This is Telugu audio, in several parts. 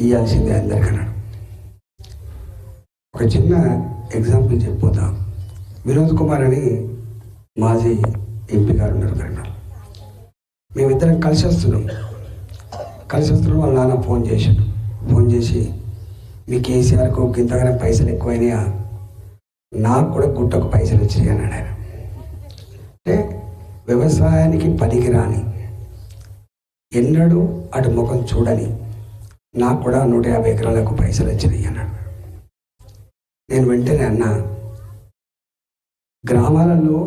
ఇవ్వాల్సిందే అందరికన్నాడు. ఒక చిన్న ఎగ్జాంపుల్ చెప్పిపోతా. వినోద్ కుమార్ అని మాజీ ఎంపీ గారు ఉన్నారు కరీంనగర్. మేమిద్దరం కలిసి వస్తున్నాం. వాళ్ళ నాన్న ఫోన్ చేసి మీ కేసీఆర్కు ఇంతగానే పైసలు ఎక్కువైనాయా, నాకు కూడా గుట్టకు పైసలు వచ్చాయి అన్నాడు ఆయన. అంటే వ్యవసాయానికి పనికిరాని, ఎన్నడూ అటు ముఖం చూడని నాకు కూడా 150 ఎకరాలకు పైసలు వచ్చినాయి అన్నాడు. నేను వెంటనే అన్నా, గ్రామాలలో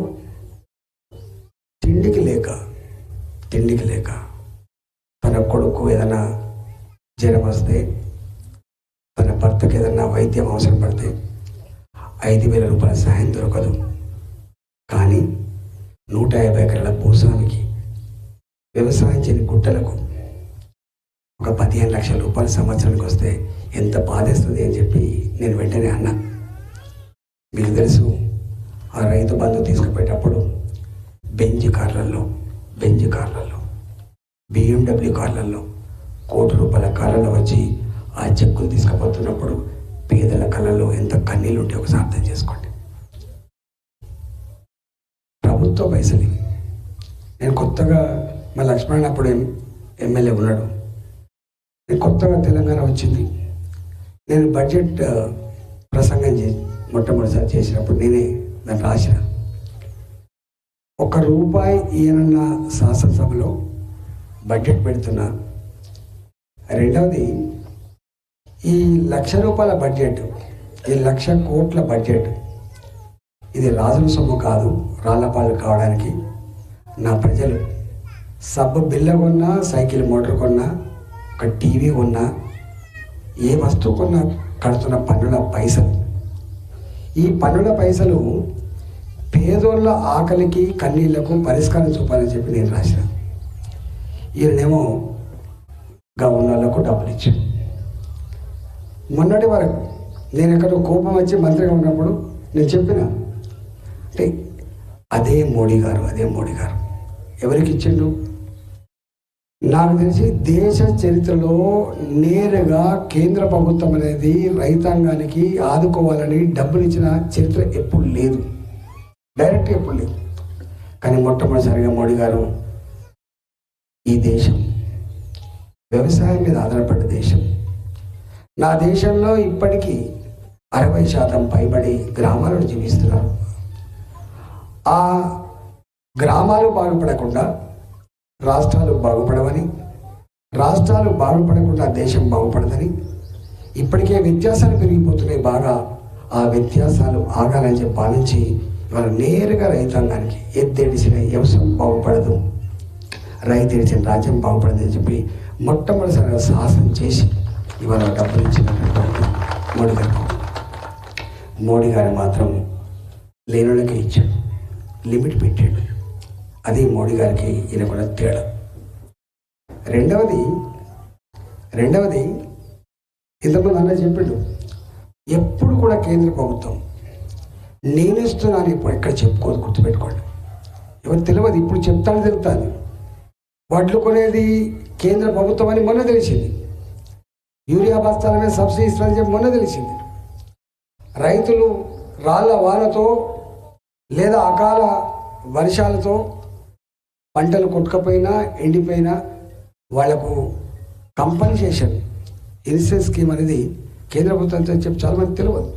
తిండికి లేక తన కొడుకు ఏదైనా జ్వరం వస్తే, తన భర్తకు ఏదైనా వైద్యం అవసరం పడితే 5,000 రూపాయల సాయం దొరకదు. కానీ 150 ఎకరాల భూస్వామికి, వ్యవసాయం చేయని గుట్టలకు ఒక 15 లక్షల రూపాయల సంవత్సరానికి వస్తే ఎంత బాధేస్తుంది అని చెప్పి నేను వెంటనే అన్నా. మీకు తెలుసు, ఆ రైతు బంధు తీసుకుపోయేటప్పుడు బెంజ్ కార్లలో BMW కార్లలో ₹1 కోటి కార్లలో వచ్చి ఆ చెక్కులు తీసుకుపోతున్నప్పుడు పేదల కళ్ళలో ఎంత కన్నీళ్ళు ఉంటే ఒకసారి అర్థం చేసుకోండి. ప్రభుత్వ పైసలు. నేను కొత్తగా మా లక్ష్మణ్ అప్పుడు ఎమ్మెల్యే ఉన్నాడు. నేను కొత్తగా తెలంగాణ వచ్చింది. నేను బడ్జెట్ ప్రసంగం మొట్టమొదటిసారి చేసినప్పుడు నేనే దాన్ని రాసిన. ₹1 ఈయనన్న శాసనసభలో బడ్జెట్ పెడుతున్నా. రెండవది, ఈ ₹1,00,000 బడ్జెట్, ఈ 1,00,000 కోట్ల బడ్జెట్, ఇది రాజుల సొమ్ము కాదు, రాళ్లపాలు కావడానికి నా ప్రజలు సబ్బు బిల్ల కొన్నా, సైకిల్ మోటార్ కొన్నా, ఒక టీవీ కొన్నా, ఏ వస్తువు కొన్నా కడుతున్న పన్నుల పైసలు. ఈ పన్నుల పైసలు పేదోళ్ళ ఆకలికి, కన్నీళ్లకు పరిష్కారం చూపాలని చెప్పి నేను రాసిన. ఈయనేమో గవర్నర్లకు డబ్బులు ఇచ్చాడు. మొన్నటి వరకు నేను ఎక్కడో కోపం వచ్చి మంత్రిగా ఉన్నప్పుడు నేను చెప్పిన, అంటే అదే మోడీ గారు ఎవరికి ఇచ్చిండు? నాకు తెలిసి దేశ చరిత్రలో నేరుగా కేంద్ర ప్రభుత్వం అనేది రైతాంగానికి ఆదుకోవాలని డబ్బులు ఇచ్చిన చరిత్ర ఎప్పుడు లేదు, డైరెక్ట్గా ఎప్పుడు లేదు. కానీ మొట్టమొదటిసారిగా మోడీ గారు, ఈ దేశం వ్యవసాయం మీద ఆధారపడ్డ దేశం, నా దేశంలో ఇప్పటికీ 60% పైబడి గ్రామాలను జీవిస్తున్నారు. ఆ గ్రామాలు బాగుపడకుండా రాష్ట్రాలు బాగుపడవని, రాష్ట్రాలు బాగుపడకుండా దేశం బాగుపడదని, ఇప్పటికే వ్యత్యాసాలు పెరిగిపోతున్నాయి బాగా, ఆ వ్యత్యాసాలు ఆగాలని చెప్పి భావించి ఇవాళ నేరుగా రైతాంగానికి ఎద్దేడిసిన వ్యవసాయం బాగుపడదు, రైతు ఇచ్చిన రాజ్యం బాగుపడదని చెప్పి మొట్టమొదటిసారిగా సాహసం చేసి ఇవాళ డబ్బులు ఇచ్చినటువంటి మోడీ గారు మాత్రం లేనులకే ఇచ్చాడు, లిమిట్ పెట్టాడు. అది మోడీ గారికి ఈయన కూడా తేడా. రెండవది ఇంతకుముందు అన్న చెప్పాడు, ఎప్పుడు కూడా కేంద్ర ప్రభుత్వం నేను ఇస్తున్నాను ఇప్పుడు ఎక్కడ చెప్పుకోదు, గుర్తుపెట్టుకోండి. ఎవరు తెలియదు, ఇప్పుడు చెప్తాను తెలుపుతాను. వడ్లు కొనేది కేంద్ర ప్రభుత్వం అని మొన్న తెలిసింది. యూరియా బస్తాల మీద సబ్సిడీ ఇస్తారని చెప్పి మొన్న తెలిసింది. రైతులు రాళ్ళ వానతో లేదా అకాల వర్షాలతో పంటలు కొట్టుకపోయినా, ఎండిపోయినా వాళ్లకు కంపన్సేషన్ ఇన్సూరెన్స్ స్కీమ్ అనేది కేంద్ర ప్రభుత్వంతో చెప్పి చాలామంది తెలియదు.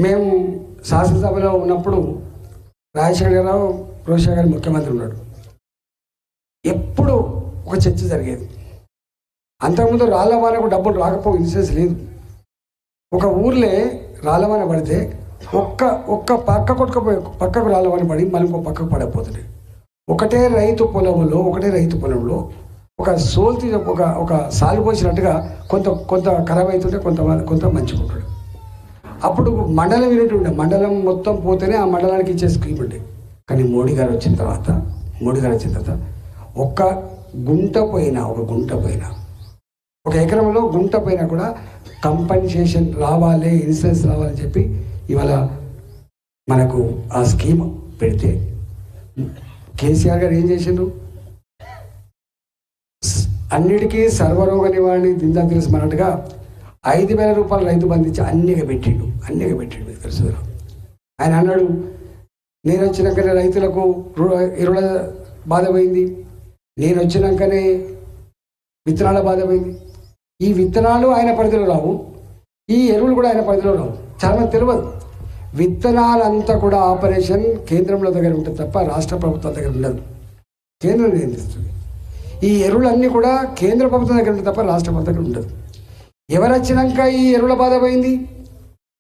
మేము శాసనసభలో ఉన్నప్పుడు రాజశేఖరరావు, రోషా గారు ముఖ్యమంత్రి ఉన్నాడు. ఎప్పుడు ఒక చర్చ జరిగేది. అంతకుముందు రాళ్ళవానకు డబ్బులు రాకపోవు, ఇన్సూరెన్స్ లేదు. ఒక ఊర్లో రాళ్ళవాన పడితే ఒక్క పక్కకు రాళ్ళవాన పడి మళ్ళీ ఇంకో పక్కకు పడకపోతుంది. ఒకటే రైతు పొలంలో ఒక సోల్తి ఒక సాలు పోసినట్టుగా కొంత ఖరాబ్ అవుతుంటే కొంత మంచిగుంటాడు. అప్పుడు మండలం యూనిట్ ఉండే, మండలం మొత్తం పోతేనే ఆ మండలానికి ఇచ్చే స్కీమ్ ఉండే. కానీ మోడీ గారు వచ్చిన తర్వాత ఒక గుంట పోయినా, ఒక ఎకరంలో గుంట పోయినా కూడా కంపన్సేషన్ రావాలి, ఇన్సూరెన్స్ రావాలని చెప్పి ఇవాళ మనకు ఆ స్కీమ్ పెడితే కేసీఆర్ గారు ఏం చేసిండ్రు? అన్నిటికీ సర్వరోగ నివారణ దిందా తెలుసు అన్నట్టుగా 5,000 రూపాయలు రైతు బంధించి అన్నిగా పెట్టిండు మీకు తెలుసు. ఆయన అన్నాడు, నేను వచ్చినాకనే రైతులకు ఎరువుల బాధ పోయింది, నేను వచ్చినాకనే విత్తనాల బాధ పోయింది. ఈ విత్తనాలు ఆయన పరిధిలో రావు, ఈ ఎరువులు కూడా ఆయన పరిధిలో రావు. చాలా మంది తెలియదు. విత్తనాలంతా కూడా ఆపరేషన్ కేంద్రంలో దగ్గర ఉంటుంది తప్ప రాష్ట్ర ప్రభుత్వం దగ్గర ఉండదు. కేంద్రం నియంత్రిస్తుంది. ఈ ఎరువులన్నీ కూడా కేంద్ర ప్రభుత్వం దగ్గర ఉంటుంది తప్ప రాష్ట్ర ప్రభుత్వం దగ్గర ఉండదు. ఎవరు వచ్చినాక ఈ ఎరువుల బాధ పోయింది,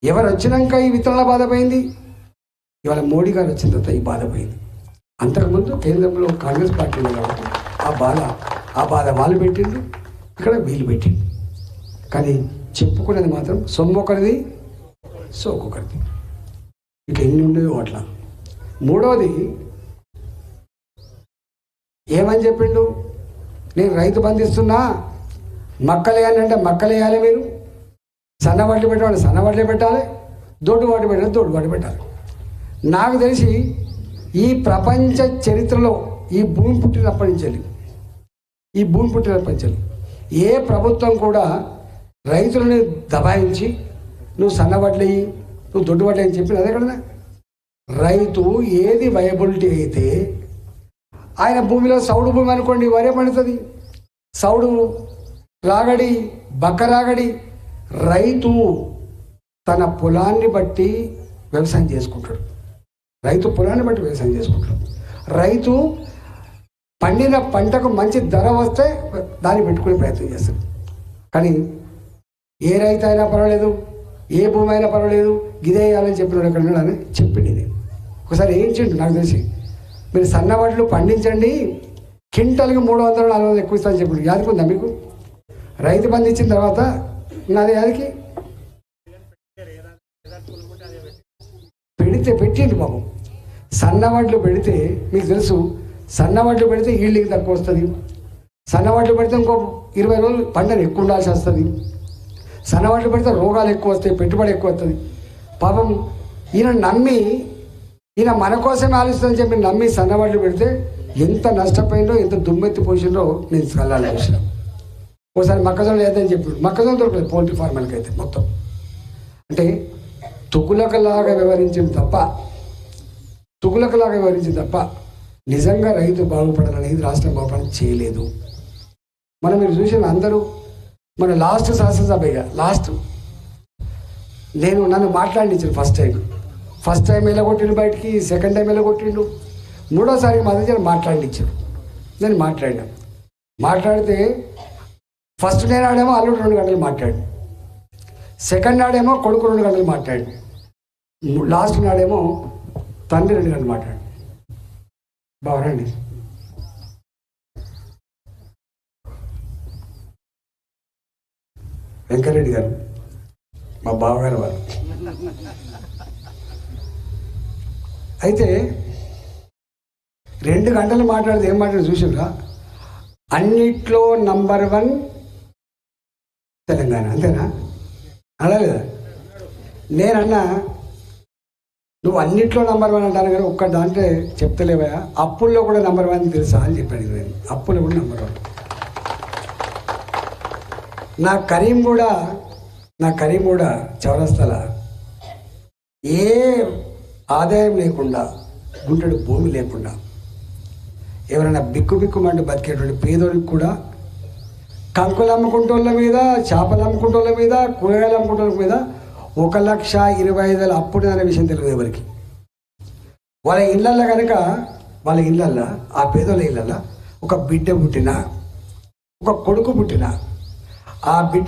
ఎవరు వచ్చినాక ఈ విత్తనాల బాధ పోయింది, ఇవాళ మోడీ గారు వచ్చిన తర్వాత ఈ బాధ పోయింది. అంతకుముందు కేంద్రంలో కాంగ్రెస్ పార్టీ ఉంది కాబట్టి ఆ బాధ వాళ్ళు పెట్టిండ్రు, ఇక్కడ వీళ్ళు పెట్టిండ్రు. కానీ చెప్పుకునేది మాత్రం సొమ్మొకరిది సోకొకరిది. ఇక ఎన్ని ఉండేవో అట్లా. మూడవది ఏమని చెప్పిండు, నేను రైతు బంధిస్తున్నా, మక్కలేయాలి అంటే మక్కలేయాలి, మీరు సన్నవాట్లు పెట్టాలి సన్నవాట్లే పెట్టాలి, దొడ్డు వాటి పెట్టాలి దొడ్డు వాటి పెట్టాలి. నాకు తెలిసి ఈ ప్రపంచ చరిత్రలో ఈ భూమి పుట్టినప్పటి నుంచి ఏ ప్రభుత్వం కూడా రైతులని దబాయించి నువ్వు సన్నవడ్లేయి నువ్వు దొడ్డువడ్లే అని చెప్పిన అదే కదా. రైతు ఏది వయబిలిటీ అయితే, ఆయన భూమిలో సౌడు భూమి అనుకోండి వరే పండుతుంది, సౌడు రాగడి బక్క రాగడి. రైతు తన పొలాన్ని బట్టి వ్యవసాయం చేసుకుంటాడు. రైతు పండిన పంటకు మంచి ధర వస్తే దాన్ని పెట్టుకునే ప్రయత్నం చేస్తాడు. కానీ ఏ రైతు అయినా పర్వాలేదు, ఏ భూమి అయినా పర్వాలేదు, గిదే వేయాలని చెప్పినాడు ఎక్కడ అని చెప్పింది. నేను ఒకసారి ఏం చేయండి, నాకు తెలిసి మీరు సన్నవాళ్ళు పండించండి, క్వింటల్కి 300-400 ఎక్కువ ఇస్తాను చెప్పండి. యాదకుందా మీకు? రైతు బంధు ఇచ్చిన తర్వాత నాది యాదికి పెట్టిండు బాబు. సన్నవాళ్ళు పెడితే మీకు తెలుసు, సన్నవాళ్ళు పెడితే ఈల్డింగ్ తక్కువ వస్తుంది, సన్నవాళ్ళు పెడితే ఇంకో 20 రోజులు పంటను ఎక్కువ ఉండాల్సి వస్తుంది, సన్నవాళ్ళు పెడితే రోగాలు ఎక్కువ వస్తాయి, పెట్టుబడి ఎక్కువ వస్తుంది. పాపం ఈయన మన కోసమే ఆలోచిస్తుందని చెప్పి నమ్మి సన్నవాళ్ళు పెడితే ఎంత నష్టపోయిందో, ఎంత దుమ్మెత్తి పోసిందో నేను కళ్ళాలి చూసిన. ఒకసారి మొక్కజొన్న లేదని చెప్పాడు, మొక్కజొన్న దొరకలేదు పౌల్ట్రీ ఫార్మర్లకి అయితే మొత్తం. అంటే తుగులకలాగా వ్యవహరించింది తప్ప నిజంగా రైతు బాగుపడాలనేది, రాష్ట్రం బాగుపడాలని చేయలేదు. మనం మీరు చూసిన అందరూ మన లాస్ట్ శాసనసభ నన్ను మాట్లాడించారు. ఫస్ట్ టైం వెళ్ళగొట్టిండు బయటికి, సెకండ్ టైం వెళ్ళగొట్టిండు, మూడోసారి మా దగ్గర మాట్లాడించారు. నేను మాట్లాడితే ఫస్ట్ నేను ఆడేమో అల్లుడు 2 గంటలు మాట్లాడు, సెకండ్ నాడేమో కొడుకు 2 గంటలు మాట్లాడు, లాస్ట్ నాడేమో తండ్రి 2 గంటలు మాట్లాడు. బాగుండండి. వెంకరెడ్డి గారు మా బావగారు వారు. అయితే 2 గంటలు మాట్లాడితే ఏం మాట్లాడి చూసిరా, అన్నిట్లో నంబర్ 1 తెలంగాణ, అంతేనా? అనలేదా? నేనన్నా నువ్వు అన్నిట్లో నంబర్ 1 అంటాను కానీ ఒక్క దాంట్లో చెప్తలేవా, అప్పుల్లో కూడా నంబర్ 1 తెలుసా అని చెప్పాడు. నేను అప్పుల్లో కూడా నంబర్ 1. నా కరీం కూడా చౌరస్తాల ఏ ఆదాయం లేకుండా, గుంటడు భూమి లేకుండా, ఎవరైనా బిక్కుమంటూ బతికేటువంటి పేదోళ్ళకి కూడా కంకులు అమ్ముకుంటోళ్ళ మీద, చేపలు అమ్ముకుంటోళ్ళ మీద, కూరగాయలు అమ్ముకుంటోళ్ళ మీద 1,25,000 అప్పుడు అనే విషయం తెలియదు ఎవరికి. వాళ్ళ ఇళ్ళల్లో ఆ పేదోళ్ళ ఇళ్ళల్లో ఒక బిడ్డ పుట్టినా, ఒక కొడుకు పుట్టినా, ఆ బిడ్డ